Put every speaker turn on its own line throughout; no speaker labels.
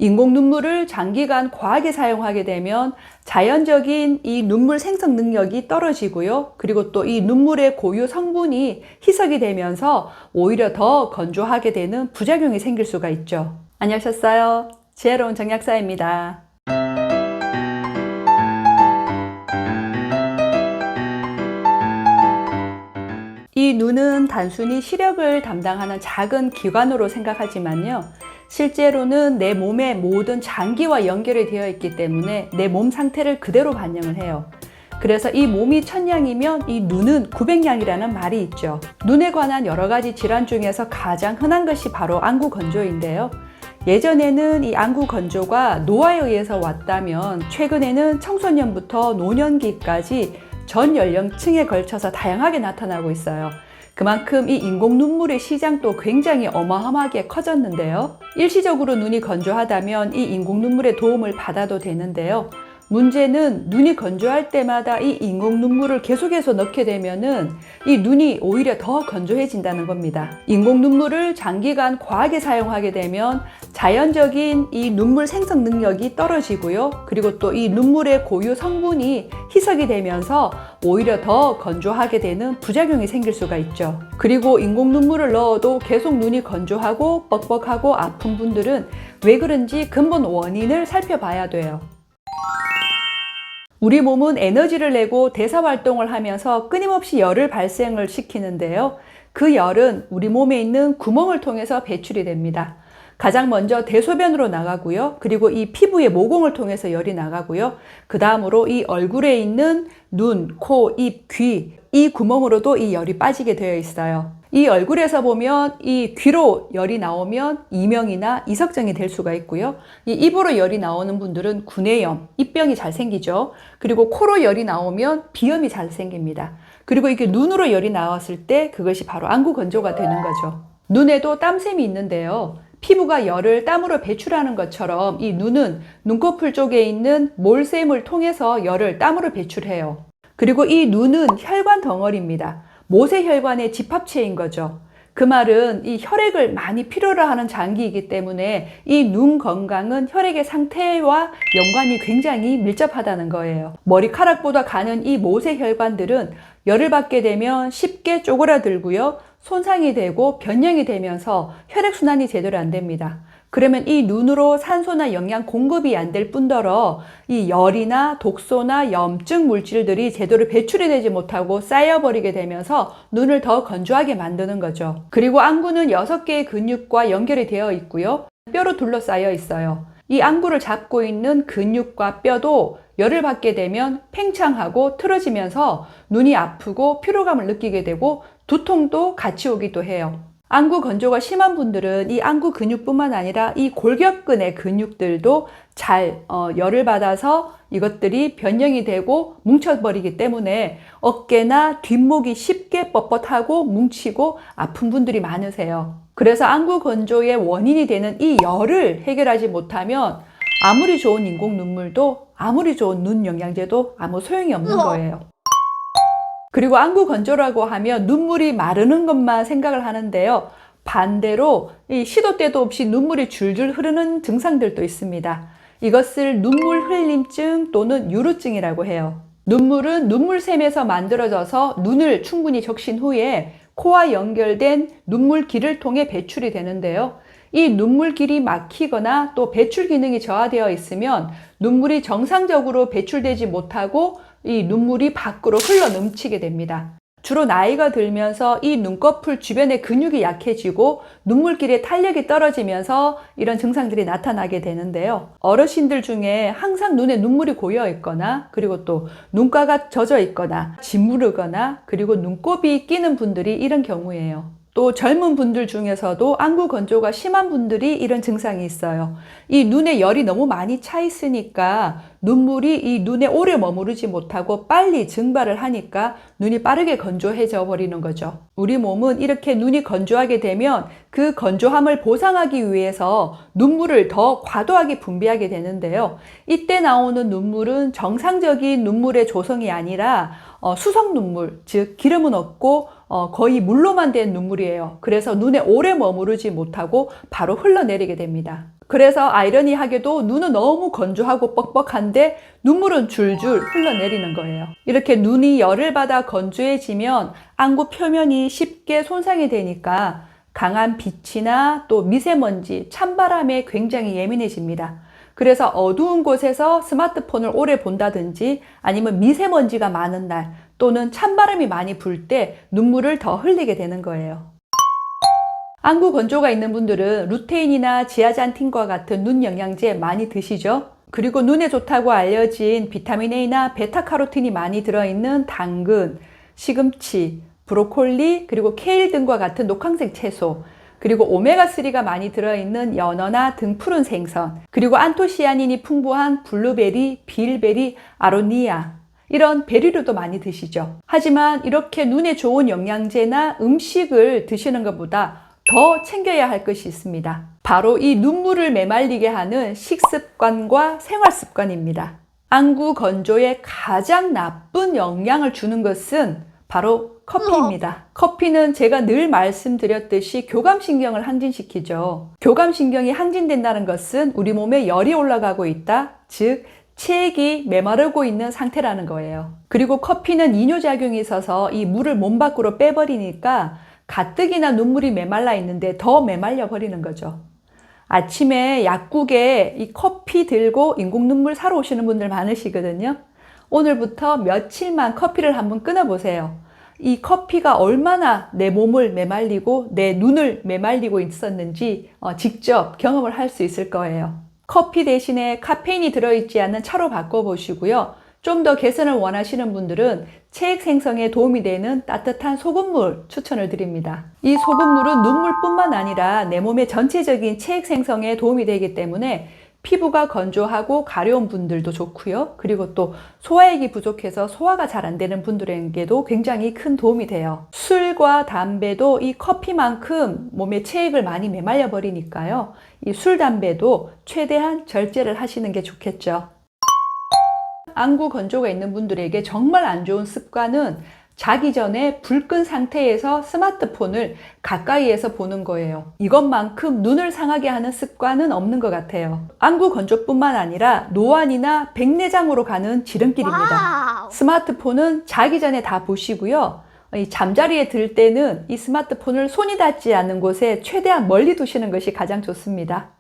인공 눈물을 장기간 과하게 사용하게 되면 자연적인 이 눈물 생성 능력이 떨어지고요. 그리고 또 이 눈물의 고유 성분이 희석이 되면서 오히려 더 건조하게 되는 부작용이 생길 수가 있죠. 안녕하셨어요? 지혜로운 정약사입니다. 이 눈은 단순히 시력을 담당하는 작은 기관으로 생각하지만요. 실제로는 내 몸의 모든 장기와 연결이 되어 있기 때문에 내 몸 상태를 그대로 반영을 해요. 그래서 이 몸이 천냥이면 이 눈은 900냥이라는 말이 있죠. 눈에 관한 여러 가지 질환 중에서 가장 흔한 것이 바로 안구건조인데요. 예전에는 이 안구건조가 노화에 의해서 왔다면 최근에는 청소년부터 노년기까지 전 연령층에 걸쳐서 다양하게 나타나고 있어요. 그만큼 이 인공 눈물의 시장도 굉장히 어마어마하게 커졌는데요. 일시적으로 눈이 건조하다면 이 인공 눈물의 도움을 받아도 되는데요. 문제는 눈이 건조할 때마다 이 인공 눈물을 계속해서 넣게 되면은 이 눈이 오히려 더 건조해진다는 겁니다. 인공 눈물을 장기간 과하게 사용하게 되면 자연적인 이 눈물 생성 능력이 떨어지고요. 그리고 또 이 눈물의 고유 성분이 희석이 되면서 오히려 더 건조하게 되는 부작용이 생길 수가 있죠. 그리고 인공 눈물을 넣어도 계속 눈이 건조하고 뻑뻑하고 아픈 분들은 왜 그런지 근본 원인을 살펴봐야 돼요. 우리 몸은 에너지를 내고 대사활동을 하면서 끊임없이 열을 발생을 시키는데요. 그 열은 우리 몸에 있는 구멍을 통해서 배출이 됩니다. 가장 먼저 대소변으로 나가고요. 그리고 이 피부의 모공을 통해서 열이 나가고요. 그 다음으로 이 얼굴에 있는 눈, 코, 입, 귀, 이 구멍으로도 이 열이 빠지게 되어 있어요. 이 얼굴에서 보면 이 귀로 열이 나오면 이명이나 이석증이 될 수가 있고요. 이 입으로 열이 나오는 분들은 구내염, 입병이 잘 생기죠. 그리고 코로 열이 나오면 비염이 잘 생깁니다. 그리고 이게 눈으로 열이 나왔을 때 그것이 바로 안구건조가 되는 거죠. 눈에도 땀샘이 있는데요. 피부가 열을 땀으로 배출하는 것처럼 이 눈은 눈꺼풀 쪽에 있는 몰샘을 통해서 열을 땀으로 배출해요. 그리고 이 눈은 혈관 덩어리입니다. 모세혈관의 집합체인 거죠. 그 말은 이 혈액을 많이 필요로 하는 장기이기 때문에 이 눈 건강은 혈액의 상태와 연관이 굉장히 밀접하다는 거예요. 머리카락보다 가는 이 모세혈관들은 열을 받게 되면 쉽게 쪼그라들고요. 손상이 되고 변형이 되면서 혈액순환이 제대로 안 됩니다. 그러면 이 눈으로 산소나 영양 공급이 안 될 뿐더러 이 열이나 독소나 염증 물질들이 제대로 배출이 되지 못하고 쌓여버리게 되면서 눈을 더 건조하게 만드는 거죠. 그리고 안구는 6개의 근육과 연결이 되어 있고요. 뼈로 둘러싸여 있어요. 이 안구를 잡고 있는 근육과 뼈도 열을 받게 되면 팽창하고 틀어지면서 눈이 아프고 피로감을 느끼게 되고 두통도 같이 오기도 해요. 안구 건조가 심한 분들은 이 안구 근육뿐만 아니라 이 골격근의 근육들도 잘 열을 받아서 이것들이 변형이 되고 뭉쳐버리기 때문에 어깨나 뒷목이 쉽게 뻣뻣하고 뭉치고 아픈 분들이 많으세요. 그래서 안구 건조의 원인이 되는 이 열을 해결하지 못하면 아무리 좋은 인공 눈물도 아무리 좋은 눈 영양제도 아무 소용이 없는 거예요. 그리고 안구 건조라고 하면 눈물이 마르는 것만 생각을 하는데요. 반대로 이 시도 때도 없이 눈물이 줄줄 흐르는 증상들도 있습니다. 이것을 눈물 흘림증 또는 유루증이라고 해요. 눈물은 눈물샘에서 만들어져서 눈을 충분히 적신 후에 코와 연결된 눈물길을 통해 배출이 되는데요. 이 눈물길이 막히거나 또 배출 기능이 저하되어 있으면 눈물이 정상적으로 배출되지 못하고 이 눈물이 밖으로 흘러 넘치게 됩니다. 주로 나이가 들면서 이 눈꺼풀 주변의 근육이 약해지고 눈물길의 탄력이 떨어지면서 이런 증상들이 나타나게 되는데요. 어르신들 중에 항상 눈에 눈물이 고여 있거나 그리고 또 눈가가 젖어 있거나 짓무르거나 그리고 눈곱이 끼는 분들이 이런 경우예요. 또 젊은 분들 중에서도 안구 건조가 심한 분들이 이런 증상이 있어요. 이 눈에 열이 너무 많이 차 있으니까 눈물이 이 눈에 오래 머무르지 못하고 빨리 증발을 하니까 눈이 빠르게 건조해져 버리는 거죠. 우리 몸은 이렇게 눈이 건조하게 되면 그 건조함을 보상하기 위해서 눈물을 더 과도하게 분비하게 되는데요. 이때 나오는 눈물은 정상적인 눈물의 조성이 아니라 수성 눈물, 즉 기름은 없고 거의 물로만 된 눈물이에요. 그래서 눈에 오래 머무르지 못하고 바로 흘러내리게 됩니다. 그래서 아이러니하게도 눈은 너무 건조하고 뻑뻑한데 눈물은 줄줄 흘러내리는 거예요. 이렇게 눈이 열을 받아 건조해지면 안구 표면이 쉽게 손상이 되니까 강한 빛이나 또 미세먼지, 찬바람에 굉장히 예민해집니다. 그래서 어두운 곳에서 스마트폰을 오래 본다든지 아니면 미세먼지가 많은 날 또는 찬바람이 많이 불 때 눈물을 더 흘리게 되는 거예요. 안구 건조가 있는 분들은 루테인이나 지아잔틴과 같은 눈 영양제 많이 드시죠? 그리고 눈에 좋다고 알려진 비타민 A나 베타카로틴이 많이 들어있는 당근, 시금치, 브로콜리, 그리고 케일 등과 같은 녹황색 채소, 그리고 오메가3가 많이 들어있는 연어나 등 푸른 생선, 그리고 안토시아닌이 풍부한 블루베리, 빌베리, 아로니아, 이런 베리류도 많이 드시죠. 하지만 이렇게 눈에 좋은 영양제나 음식을 드시는 것보다 더 챙겨야 할 것이 있습니다. 바로 이 눈물을 메말리게 하는 식습관과 생활습관입니다. 안구 건조에 가장 나쁜 영향을 주는 것은 바로 커피입니다. 커피는 제가 늘 말씀드렸듯이 교감신경을 항진시키죠. 교감신경이 항진된다는 것은 우리 몸에 열이 올라가고 있다, 즉 체액이 메마르고 있는 상태라는 거예요. 그리고 커피는 이뇨작용이 있어서 이 물을 몸 밖으로 빼버리니까 가뜩이나 눈물이 메말라 있는데 더 메말려 버리는 거죠. 아침에 약국에 이 커피 들고 인공 눈물 사러 오시는 분들 많으시거든요. 오늘부터 며칠만 커피를 한번 끊어보세요. 이 커피가 얼마나 내 몸을 메말리고 내 눈을 메말리고 있었는지 직접 경험을 할 수 있을 거예요. 커피 대신에 카페인이 들어있지 않은 차로 바꿔보시고요. 좀 더 개선을 원하시는 분들은 체액 생성에 도움이 되는 따뜻한 소금물 추천을 드립니다. 이 소금물은 눈물뿐만 아니라 내 몸의 전체적인 체액 생성에 도움이 되기 때문에 피부가 건조하고 가려운 분들도 좋고요. 그리고 또 소화액이 부족해서 소화가 잘 안 되는 분들에게도 굉장히 큰 도움이 돼요. 술과 담배도 이 커피만큼 몸의 체액을 많이 메말려 버리니까요. 이 술, 담배도 최대한 절제를 하시는 게 좋겠죠. 안구 건조가 있는 분들에게 정말 안 좋은 습관은 자기 전에 불 끈 상태에서 스마트폰을 가까이에서 보는 거예요. 이것만큼 눈을 상하게 하는 습관은 없는 것 같아요. 안구 건조뿐만 아니라 노안이나 백내장으로 가는 지름길입니다. 스마트폰은 자기 전에 다 보시고요. 이 잠자리에 들 때는 이 스마트폰을 손이 닿지 않는 곳에 최대한 멀리 두시는 것이 가장 좋습니다.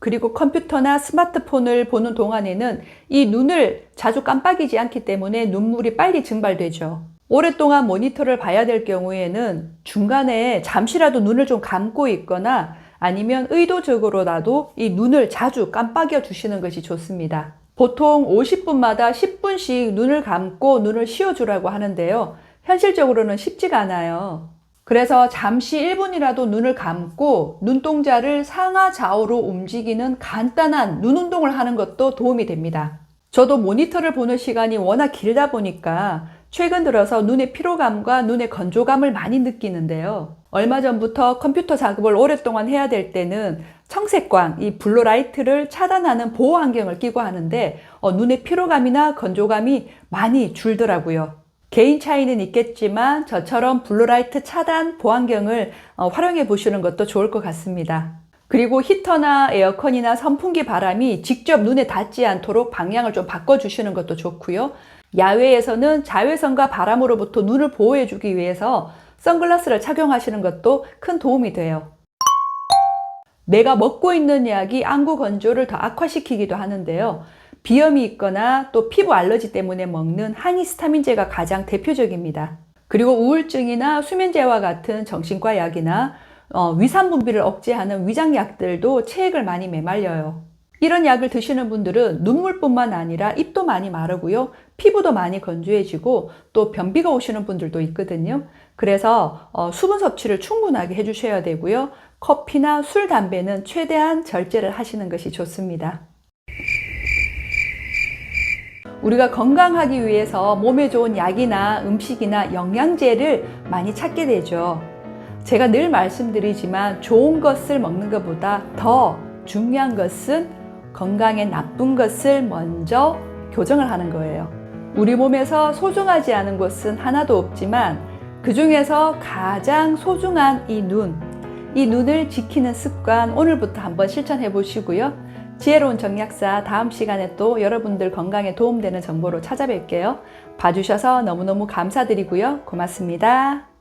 그리고 컴퓨터나 스마트폰을 보는 동안에는 이 눈을 자주 깜빡이지 않기 때문에 눈물이 빨리 증발되죠. 오랫동안 모니터를 봐야 될 경우에는 중간에 잠시라도 눈을 좀 감고 있거나 아니면 의도적으로라도 이 눈을 자주 깜빡여 주시는 것이 좋습니다. 보통 50분마다 10분씩 눈을 감고 눈을 쉬어주라고 하는데요. 현실적으로는 쉽지가 않아요. 그래서 잠시 1분이라도 눈을 감고 눈동자를 상하 좌우로 움직이는 간단한 눈 운동을 하는 것도 도움이 됩니다. 저도 모니터를 보는 시간이 워낙 길다 보니까 최근 들어서 눈의 피로감과 눈의 건조감을 많이 느끼는데요. 얼마 전부터 컴퓨터 작업을 오랫동안 해야 될 때는 청색광, 이 블루라이트를 차단하는 보호 안경을 끼고 하는데 눈의 피로감이나 건조감이 많이 줄더라고요. 개인 차이는 있겠지만 저처럼 블루라이트 차단 보안경을 활용해 보시는 것도 좋을 것 같습니다. 그리고 히터나 에어컨이나 선풍기 바람이 직접 눈에 닿지 않도록 방향을 좀 바꿔주시는 것도 좋고요. 야외에서는 자외선과 바람으로부터 눈을 보호해 주기 위해서 선글라스를 착용하시는 것도 큰 도움이 돼요. 내가 먹고 있는 약이 안구 건조를 더 악화시키기도 하는데요. 비염이 있거나 또 피부 알러지 때문에 먹는 항히스타민제가 가장 대표적입니다. 그리고 우울증이나 수면제와 같은 정신과 약이나 위산 분비를 억제하는 위장약들도 체액을 많이 메말려요. 이런 약을 드시는 분들은 눈물뿐만 아니라 입도 많이 마르고요. 피부도 많이 건조해지고 또 변비가 오시는 분들도 있거든요. 그래서 수분 섭취를 충분하게 해주셔야 되고요. 커피나 술, 담배는 최대한 절제를 하시는 것이 좋습니다. 우리가 건강하기 위해서 몸에 좋은 약이나 음식이나 영양제를 많이 찾게 되죠. 제가 늘 말씀드리지만 좋은 것을 먹는 것보다 더 중요한 것은 건강에 나쁜 것을 먼저 교정을 하는 거예요. 우리 몸에서 소중하지 않은 것은 하나도 없지만 그 중에서 가장 소중한 이 눈을 지키는 습관 오늘부터 한번 실천해 보시고요. 지혜로운 정약사 다음 시간에 또 여러분들 건강에 도움되는 정보로 찾아뵐게요. 봐주셔서 너무너무 감사드리고요. 고맙습니다.